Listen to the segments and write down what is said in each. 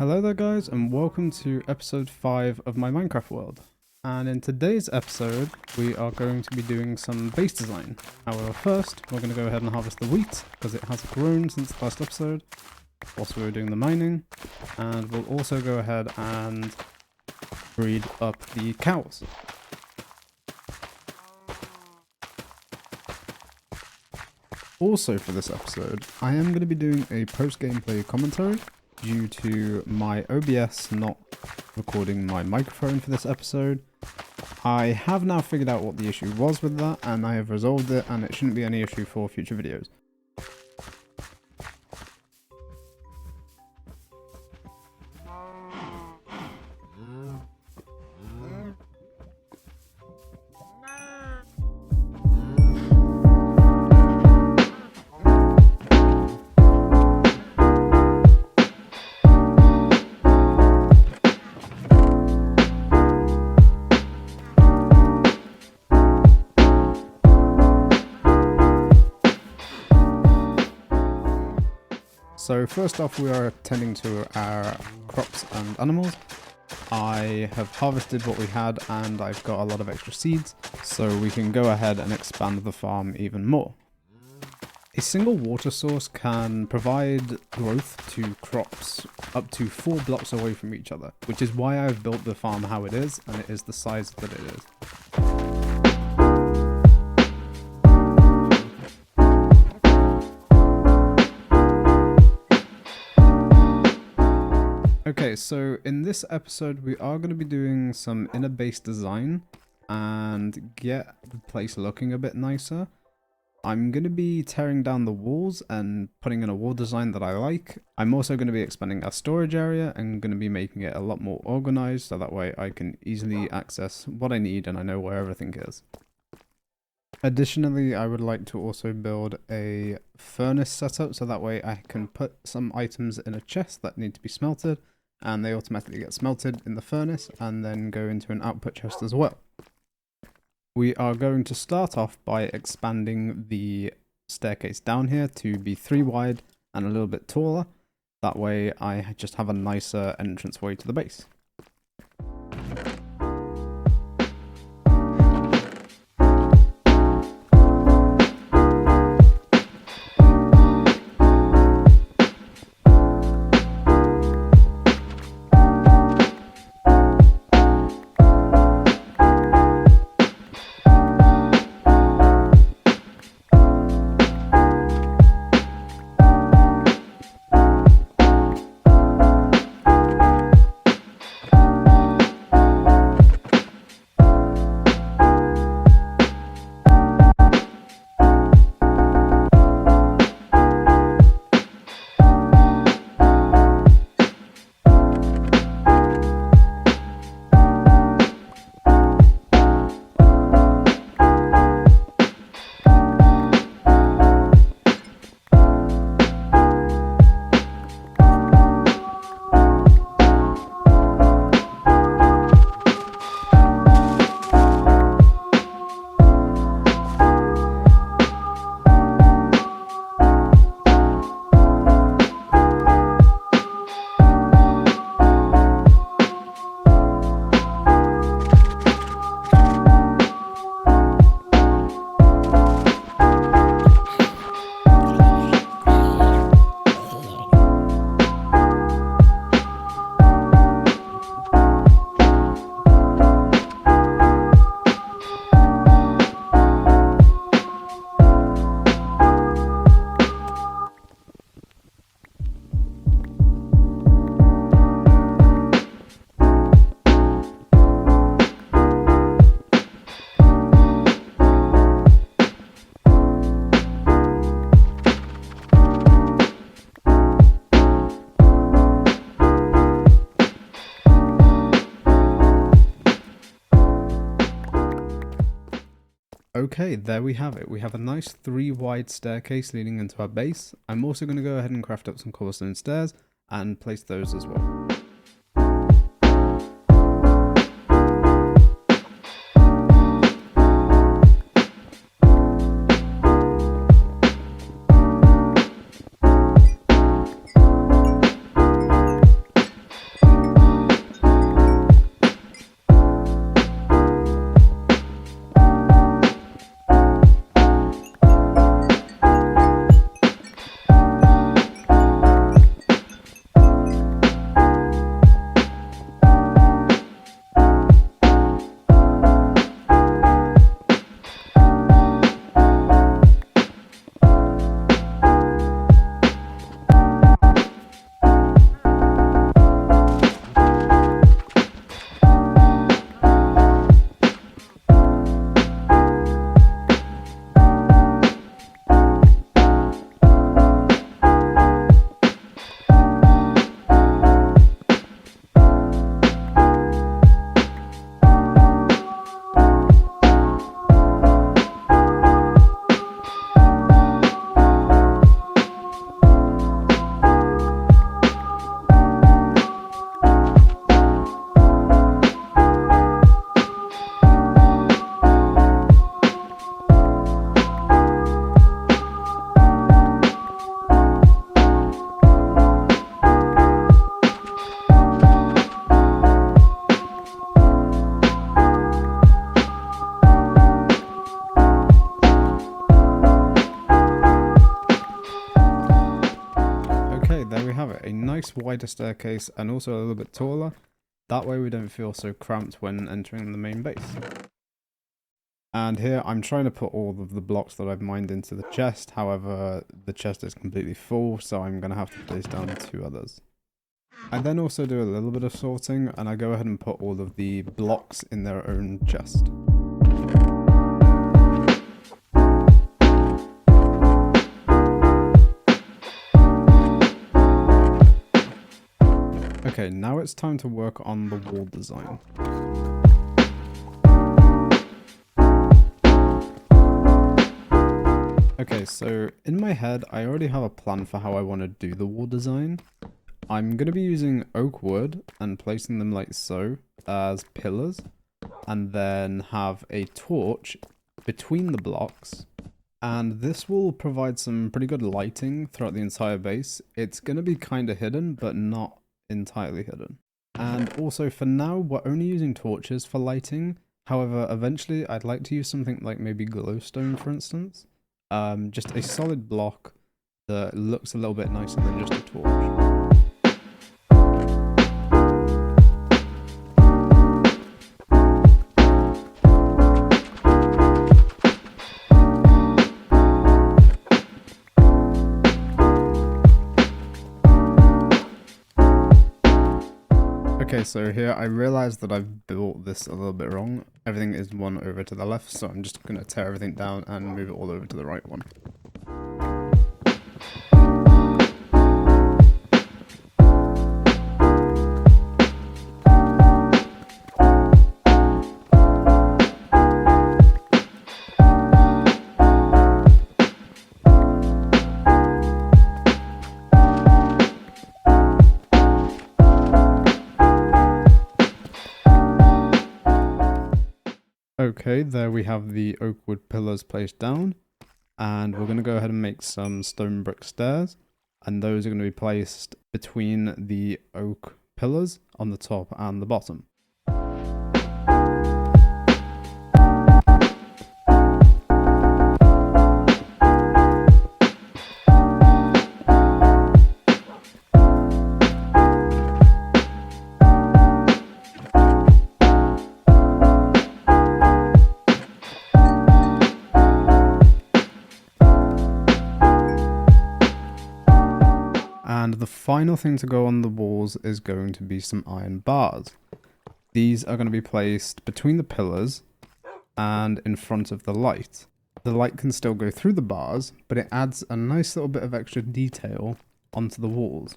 Hello there guys, and welcome to episode 5 of my Minecraft world. And in today's episode we are going to be doing some base design. However, first we're going to go ahead and harvest the wheat because it has grown since the last episode whilst we were doing the mining, and we'll also go ahead and breed up the cows. Also for this episode I am going to be doing a post-gameplay commentary due to my OBS not recording my microphone for this episode. I have now figured out what the issue was with that, and I have resolved it, and it shouldn't be any issue for future videos. So first off, we are tending to our crops and animals. I have harvested what we had and I've got a lot of extra seeds, so we can go ahead and expand the farm even more. A single water source can provide growth to crops up to 4 blocks away from each other, which is why I've built the farm how it is, and it is the size that it is. Okay, so in this episode we are going to be doing some inner base design and get the place looking a bit nicer. I'm going to be tearing down the walls and putting in a wall design that I like. I'm also going to be expanding our storage area and going to be making it a lot more organized, so that way I can easily access what I need and I know where everything is. Additionally, I would like to also build a furnace setup, so that way I can put some items in a chest that need to be smelted, and they automatically get smelted in the furnace and then go into an output chest as well. We are going to start off by expanding the staircase down here to be 3 wide and a little bit taller. That way I just have a nicer entranceway to the base. Okay, there we have it. We have a nice 3 wide staircase leading into our base. I'm also going to go ahead and craft up some cobblestone stairs and place those as well. a nice wider staircase and also a little bit taller. That way we don't feel so cramped when entering the main base. And here I'm trying to put all of the blocks that I've mined into the chest. However, the chest is completely full, so I'm going to have to place down 2 others. I then also do a little bit of sorting, and I go ahead and put all of the blocks in their own chest. Okay, now it's time to work on the wall design. Okay, so in my head, I already have a plan for how I want to do the wall design. I'm going to be using oak wood and placing them like so as pillars, and then have a torch between the blocks. And this will provide some pretty good lighting throughout the entire base. It's going to be kind of hidden, but not entirely hidden. And also for now, we're only using torches for lighting. However, eventually I'd like to use something like maybe glowstone, for instance. Just a solid block that looks a little bit nicer than just a torch. Okay, so here I realized that I've built this a little bit wrong. Everything is one over to the left, so I'm just going to tear everything down and move it all over to the right one. Okay, there we have the oak wood pillars placed down, and we're going to go ahead and make some stone brick stairs, and those are going to be placed between the oak pillars on the top and the bottom. And the final thing to go on the walls is going to be some iron bars. These are going to be placed between the pillars and in front of the light. The light can still go through the bars, but it adds a nice little bit of extra detail onto the walls.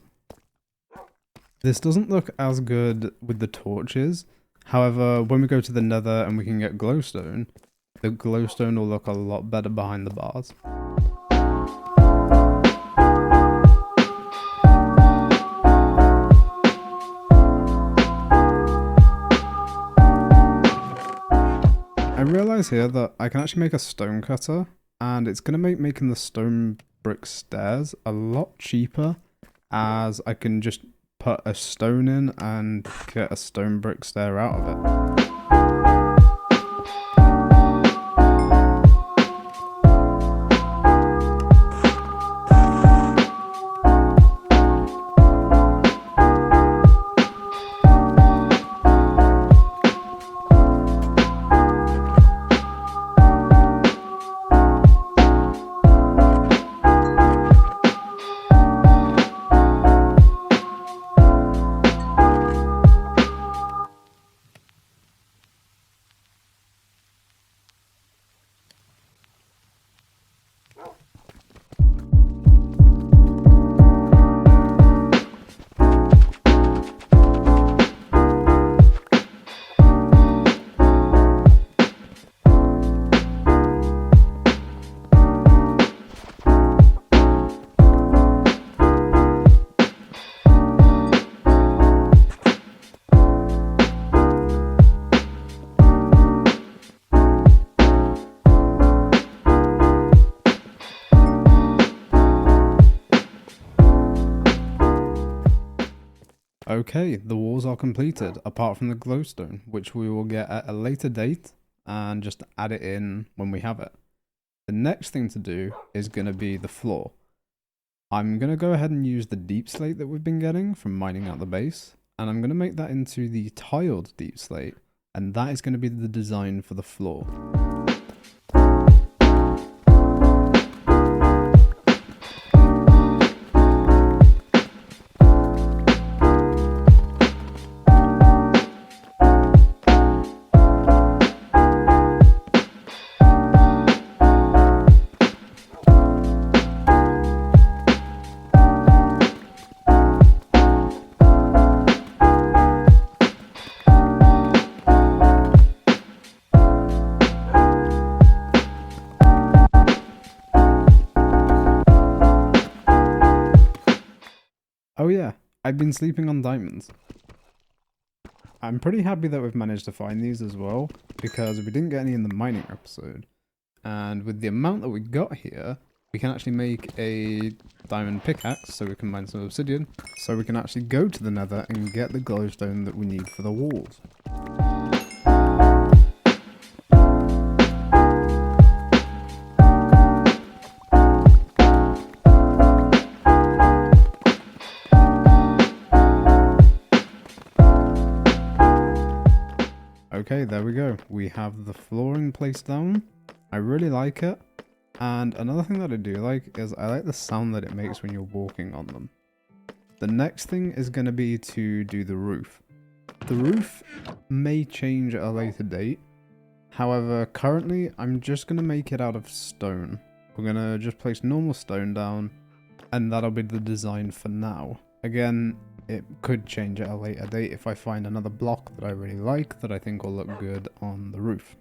This doesn't look as good with the torches. However, when we go to the nether and we can get glowstone, the glowstone will look a lot better behind the bars. I realize here that I can actually make a stone cutter, and it's going to make making the stone brick stairs a lot cheaper, as I can just put a stone in and get a stone brick stair out of it. Okay, the walls are completed, apart from the glowstone, which we will get at a later date and just add it in when we have it. The next thing to do is going to be the floor. I'm going to go ahead and use the deep slate that we've been getting from mining out the base, and I'm going to make that into the tiled deep slate, and that is going to be the design for the floor. Oh yeah, I've been sleeping on diamonds. I'm pretty happy that we've managed to find these as well, because we didn't get any in the mining episode. And with the amount that we got here, we can actually make a diamond pickaxe, so we can mine some obsidian, so we can actually go to the nether and get the glowstone that we need for the walls. Okay, there we go. We have the flooring placed down. I really like it. And another thing that I do like is I like the sound that it makes when you're walking on them. The next thing is going to be to do the roof. The roof may change at a later date. However, currently I'm just going to make it out of stone. We're going to just place normal stone down, and that'll be the design for now. Again, it could change at a later date if I find another block that I really like that I think will look good on the roof.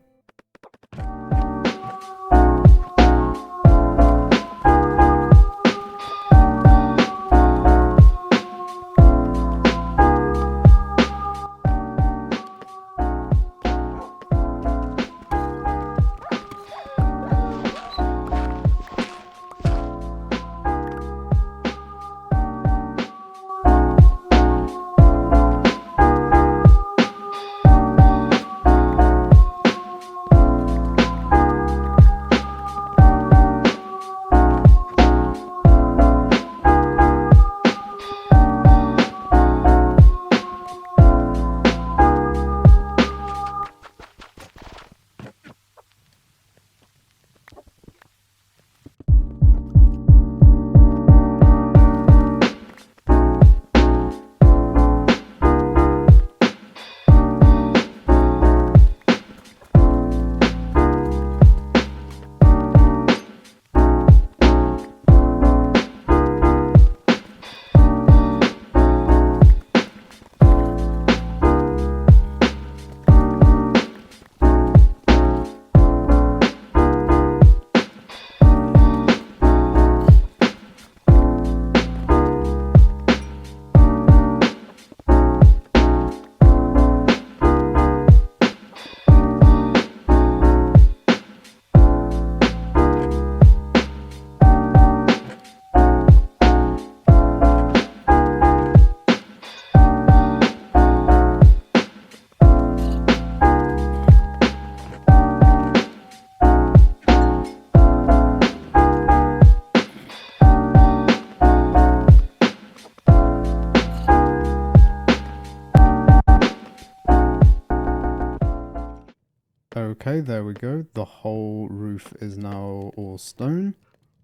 Okay, there we go. The whole roof is now all stone.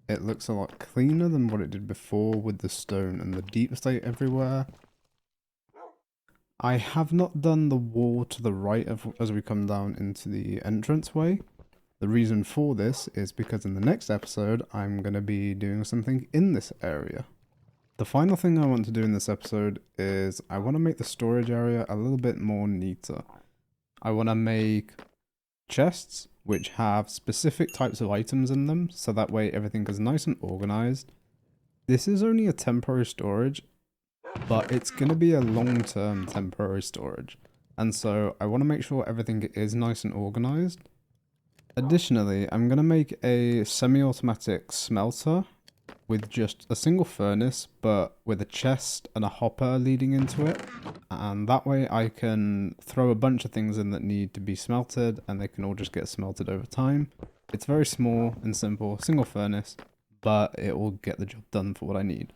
It looks a lot cleaner than what it did before with the stone and the deep slate everywhere. I have not done the wall to the right as we come down into the entranceway. The reason for this is because in the next episode, I'm going to be doing something in this area. The final thing I want to do in this episode is I want to make the storage area a little bit more neater. I want to make chests which have specific types of items in them, so that way everything is nice and organized. This is only a temporary storage, but it's going to be a long-term temporary storage, and so I want to make sure everything is nice and organized. Additionally, I'm going to make a semi-automatic smelter with just a single furnace, but with a chest and a hopper leading into it. And that way I can throw a bunch of things in that need to be smelted, and they can all just get smelted over time. It's very small and simple, single furnace, but it will get the job done for what I need.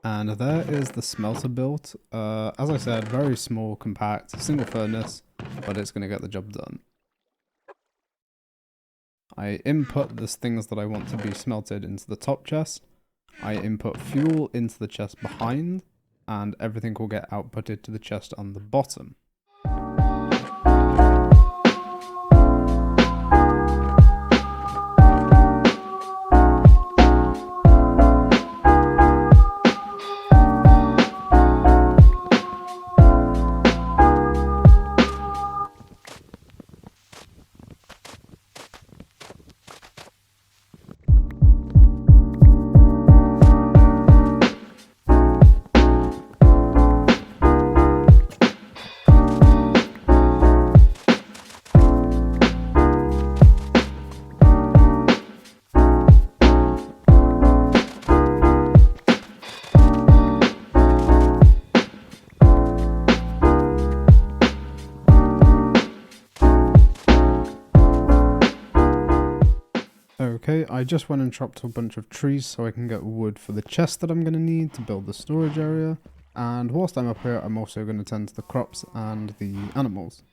And there is the smelter built. As I said, very small, compact, single furnace, but it's going to get the job done. I input the things that I want to be smelted into the top chest. I input fuel into the chest behind, and everything will get outputted to the chest on the bottom. Okay, I just went and chopped a bunch of trees so I can get wood for the chest that I'm going to need to build the storage area. And whilst I'm up here, I'm also going to tend to the crops and the animals.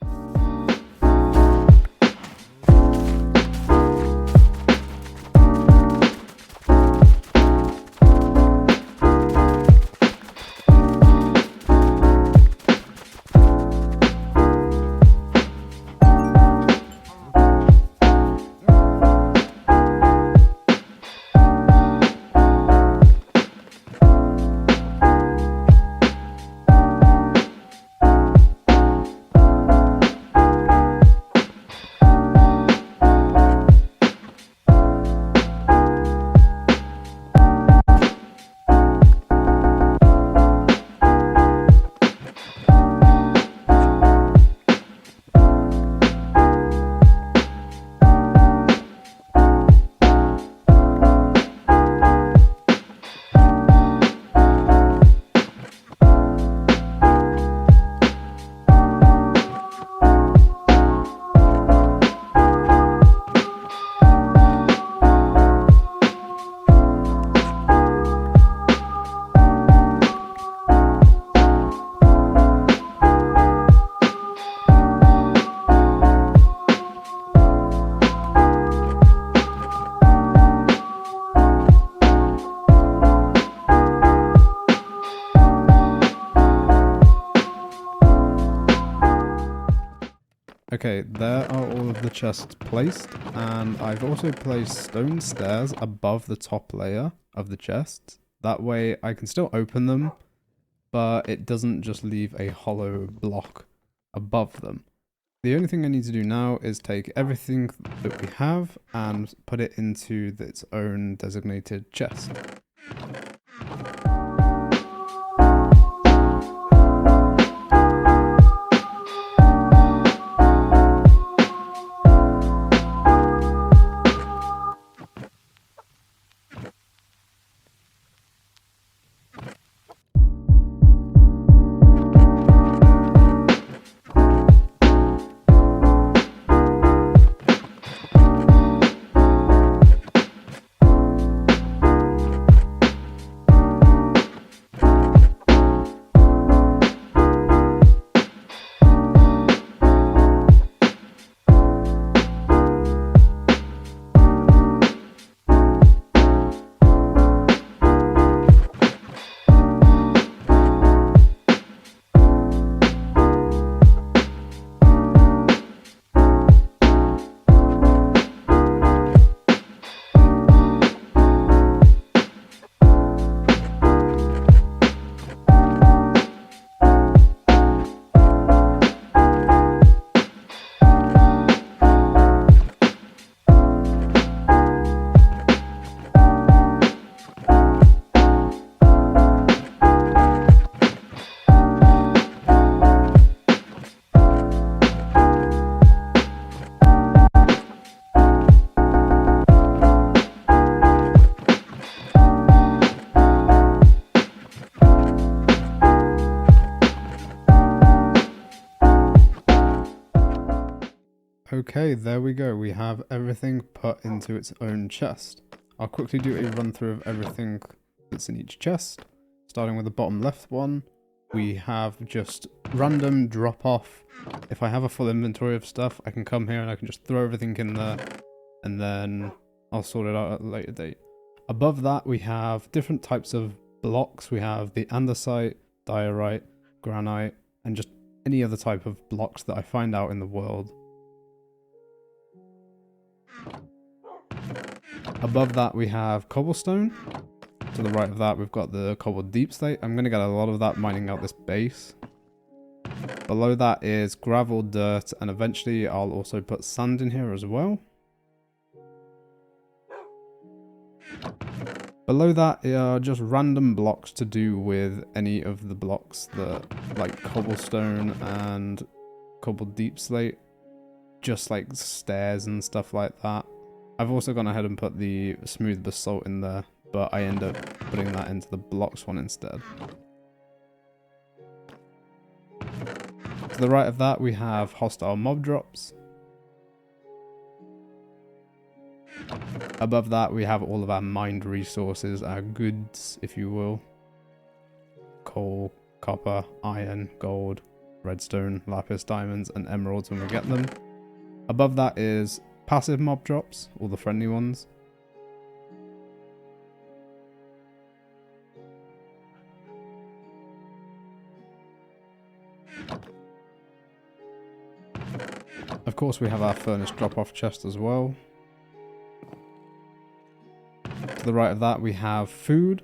Okay, there are all of the chests placed, and I've also placed stone stairs above the top layer of the chests. That way I can still open them, but it doesn't just leave a hollow block above them. The only thing I need to do now is take everything that we have and put it into its own designated chest. Okay, there we go. We have everything put into its own chest. I'll quickly do a run through of everything that's in each chest. Starting with the bottom left one, we have just random drop off. If I have a full inventory of stuff, I can come here and I can just throw everything in there, and then I'll sort it out at a later date. Above that, we have different types of blocks. We have the andesite, diorite, granite, and just any other type of blocks that I find out in the world. Above that, we have cobblestone. To the right of that, we've got the cobbled deep slate. I'm going to get a lot of that mining out this base. Below that is gravel, dirt, and eventually I'll also put sand in here as well. Below that are just random blocks to do with any of the blocks that, like cobblestone and cobbled deep slate. Just like stairs and stuff like that. I've also gone ahead and put the smooth basalt in there, but I end up putting that into the blocks one instead. To the right of that, we have hostile mob drops. Above that, we have all of our mined resources, our goods, if you will. Coal, copper, iron, gold, redstone, lapis, diamonds, and emeralds when we get them. Above that is passive mob drops, all the friendly ones. Of course, we have our furnace drop-off chest as well. To the right of that, we have food.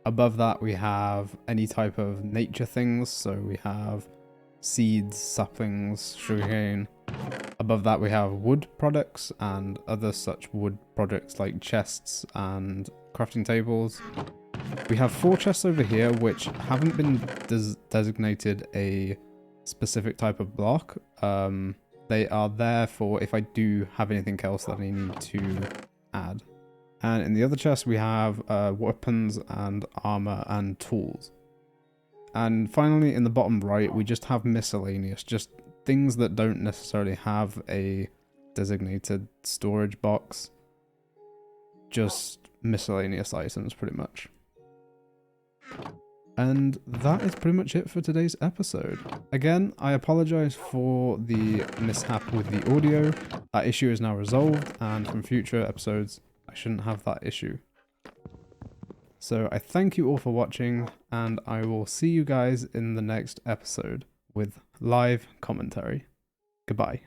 Above that, we have any type of nature things. So we have seeds, saplings, sugarcane. Above that, we have wood products and other such wood projects like chests and crafting tables. We have 4 chests over here which haven't been designated a specific type of block. They are there for if I do have anything else that I need to add. And in the other chest we have weapons and armor and tools. And finally in the bottom right we just have miscellaneous, just things that don't necessarily have a designated storage box. Just miscellaneous items pretty much. And that is pretty much it for today's episode. Again, I apologize for the mishap with the audio. That issue is now resolved, and from future episodes, I shouldn't have that issue. So I thank you all for watching, and I will see you guys in the next episode with live commentary. Goodbye.